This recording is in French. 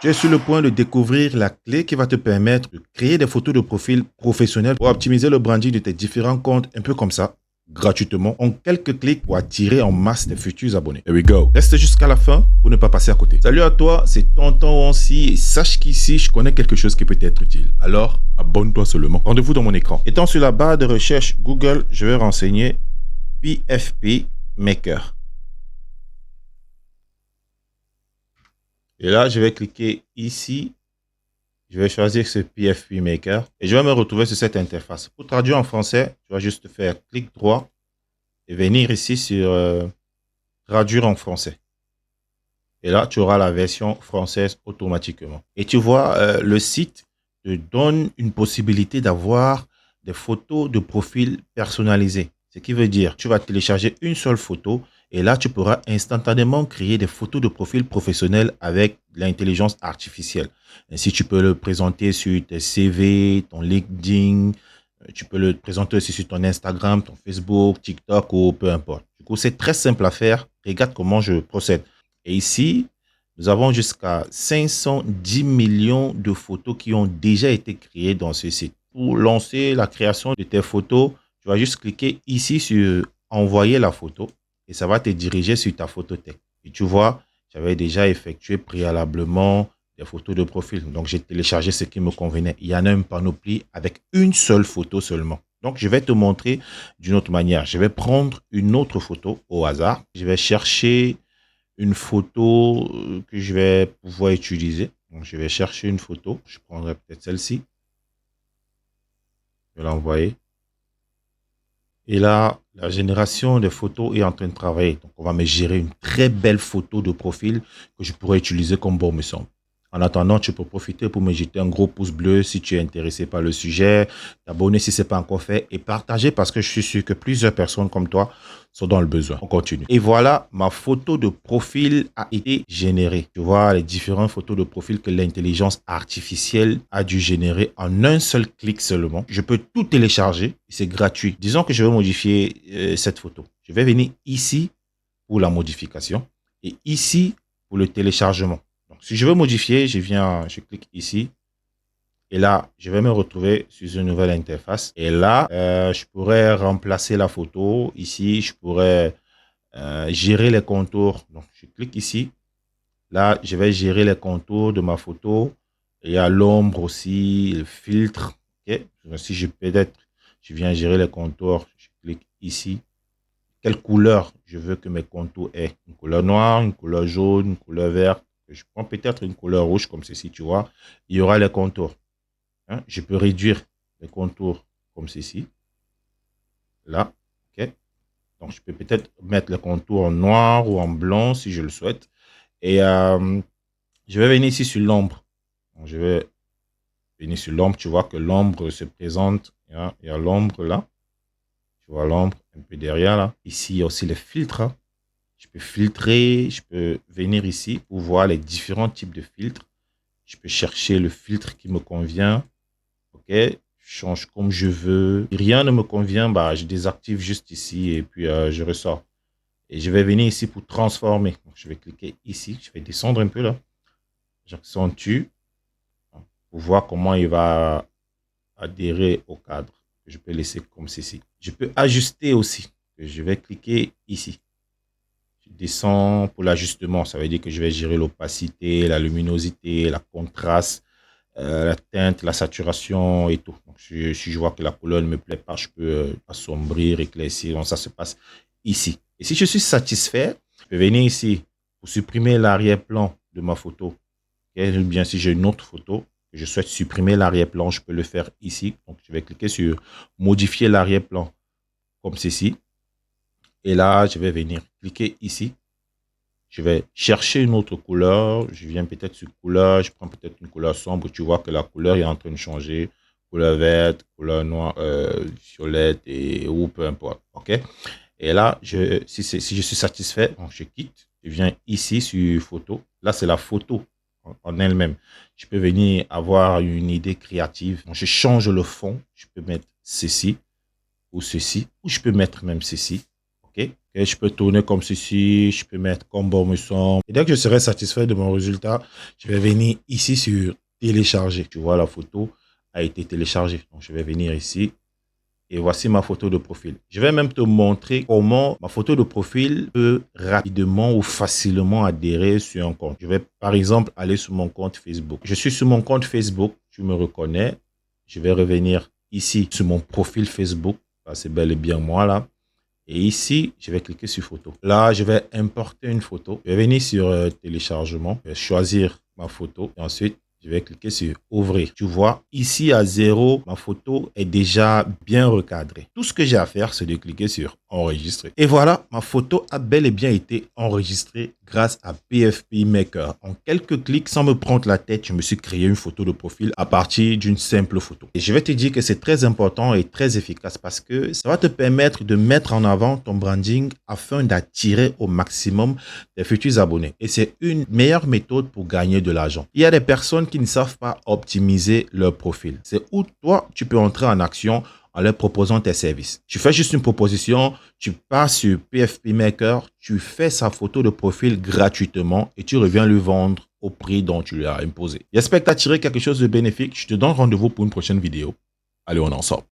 Tu es sur le point de découvrir la clé qui va te permettre de créer des photos de profil professionnels pour optimiser le branding de tes différents comptes, un peu comme ça, gratuitement, en quelques clics pour attirer en masse tes futurs abonnés. Here we go. Reste jusqu'à la fin pour ne pas passer à côté. Salut à toi, c'est Tonton Onsi et sache qu'ici, je connais quelque chose qui peut être utile. Alors, abonne-toi seulement. Rendez-vous dans mon écran. Étant sur la barre de recherche Google, je vais renseigner PFP Maker. Et là, je vais cliquer ici. Je vais choisir ce PFP Maker et je vais me retrouver sur cette interface. Pour traduire en français, tu vas juste faire clic droit et venir ici sur traduire en français. Et là, tu auras la version française automatiquement. Et tu vois, le site te donne une possibilité d'avoir des photos de profil personnalisées. Ce qui veut dire, tu vas télécharger une seule photo et là, tu pourras instantanément créer des photos de profil professionnel avec l'intelligence artificielle. Ainsi, tu peux le présenter sur tes CV, ton LinkedIn, tu peux le présenter aussi sur ton Instagram, ton Facebook, TikTok ou peu importe. Du coup, c'est très simple à faire. Regarde comment je procède. Et ici, nous avons jusqu'à 510 millions de photos qui ont déjà été créées dans ce site. Pour lancer la création de tes photos, tu vas juste cliquer ici sur envoyer la photo et ça va te diriger sur ta photothèque. Et tu vois, j'avais déjà effectué préalablement des photos de profil. Donc, j'ai téléchargé ce qui me convenait. Il y en a une panoplie avec une seule photo seulement. Donc, je vais te montrer d'une autre manière. Je vais prendre une autre photo au hasard. Je vais chercher une photo que je vais pouvoir utiliser. Donc, je vais chercher une photo. Je prendrai peut-être celle-ci. Je vais l'envoyer. Et là, la génération de photos est en train de travailler. Donc, on va me gérer une très belle photo de profil que je pourrais utiliser comme bon me semble. En attendant, tu peux profiter pour me jeter un gros pouce bleu si tu es intéressé par le sujet, t'abonner si ce n'est pas encore fait et partager parce que je suis sûr que plusieurs personnes comme toi sont dans le besoin. On continue. Et voilà, ma photo de profil a été générée. Tu vois les différentes photos de profil que l'intelligence artificielle a dû générer en un seul clic seulement. Je peux tout télécharger, c'est gratuit. Disons que je vais modifier cette photo. Je vais venir ici pour la modification et ici pour le téléchargement. Donc, si je veux modifier, je clique ici. Et là, je vais me retrouver sur une nouvelle interface. Et là, je pourrais remplacer la photo. Ici, je pourrais gérer les contours. Donc, je clique ici. Là, je vais gérer les contours de ma photo. Il y a l'ombre aussi, le filtre. Okay. Si je viens gérer les contours, je clique ici. Quelle couleur je veux que mes contours aient. Une couleur noire, une couleur jaune, une couleur verte. Je prends peut-être une couleur rouge comme ceci, tu vois. Il y aura les contours. Hein? Je peux réduire les contours comme ceci. Là. OK. Donc, je peux peut-être mettre les contours en noir ou en blanc si je le souhaite. Et je vais venir ici sur l'ombre. Je vais venir sur l'ombre. Tu vois que l'ombre se présente. Hein? Il y a l'ombre là. Tu vois l'ombre un peu derrière là. Ici, il y a aussi les filtres. Hein? Je peux filtrer, je peux venir ici pour voir les différents types de filtres. Je peux chercher le filtre qui me convient. OK, je change comme je veux. Si rien ne me convient, bah, je désactive juste ici et puis je ressors. Et je vais venir ici pour transformer. Donc, je vais cliquer ici. Je vais descendre un peu là. J'accentue pour voir comment il va adhérer au cadre. Je peux laisser comme ceci. Je peux ajuster aussi. Je vais cliquer ici. Descends pour l'ajustement, ça veut dire que je vais gérer l'opacité, la luminosité, la contraste, la teinte, la saturation et tout. Donc, si je vois que la couleur ne me plaît pas, je peux assombrir, éclaircir. Donc, ça se passe ici. Et si je suis satisfait, je peux venir ici pour supprimer l'arrière-plan de ma photo. Okay? Ou bien si j'ai une autre photo, que je souhaite supprimer l'arrière-plan, je peux le faire ici. Donc, je vais cliquer sur modifier l'arrière-plan comme ceci. Et là, je vais venir cliquer ici. Je vais chercher une autre couleur. Je viens peut-être sur couleur. Je prends peut-être une couleur sombre. Tu vois que la couleur est en train de changer. Couleur verte, couleur noire, violette ou peu importe. OK? Et là, si je suis satisfait, donc je quitte. Je viens ici sur photo. Là, c'est la photo en elle-même. Je peux venir avoir une idée créative. Donc, je change le fond. Je peux mettre ceci ou ceci. Ou je peux mettre même ceci. OK? Et je peux tourner comme ceci, je peux mettre comme bon me semble. Et dès que je serai satisfait de mon résultat, je vais venir ici sur télécharger. Tu vois, la photo a été téléchargée. Donc, je vais venir ici. Et voici ma photo de profil. Je vais même te montrer comment ma photo de profil peut rapidement ou facilement adhérer sur un compte. Je vais par exemple aller sur mon compte Facebook. Je suis sur mon compte Facebook, tu me reconnais. Je vais revenir ici sur mon profil Facebook. C'est bel et bien moi là. Et ici, je vais cliquer sur photo. Là, je vais importer une photo. Je vais venir sur téléchargement. Je vais choisir ma photo. Et ensuite, je vais cliquer sur ouvrir. Tu vois, ici à 0, ma photo est déjà bien recadrée. Tout ce que j'ai à faire, c'est de cliquer sur enregistrer. Et voilà, ma photo a bel et bien été enregistrée grâce à PFP Maker. En quelques clics, sans me prendre la tête, je me suis créé une photo de profil à partir d'une simple photo. Et je vais te dire que c'est très important et très efficace parce que ça va te permettre de mettre en avant ton branding afin d'attirer au maximum tes futurs abonnés. Et c'est une meilleure méthode pour gagner de l'argent. Il y a des personnes qui ne savent pas optimiser leur profil. C'est où toi, tu peux entrer en action en leur proposant tes services. Tu fais juste une proposition, tu pars sur PFP Maker, tu fais sa photo de profil gratuitement et tu reviens lui vendre au prix dont tu lui as imposé. J'espère que tu as tiré quelque chose de bénéfique. Je te donne rendez-vous pour une prochaine vidéo. Allez, on en sort.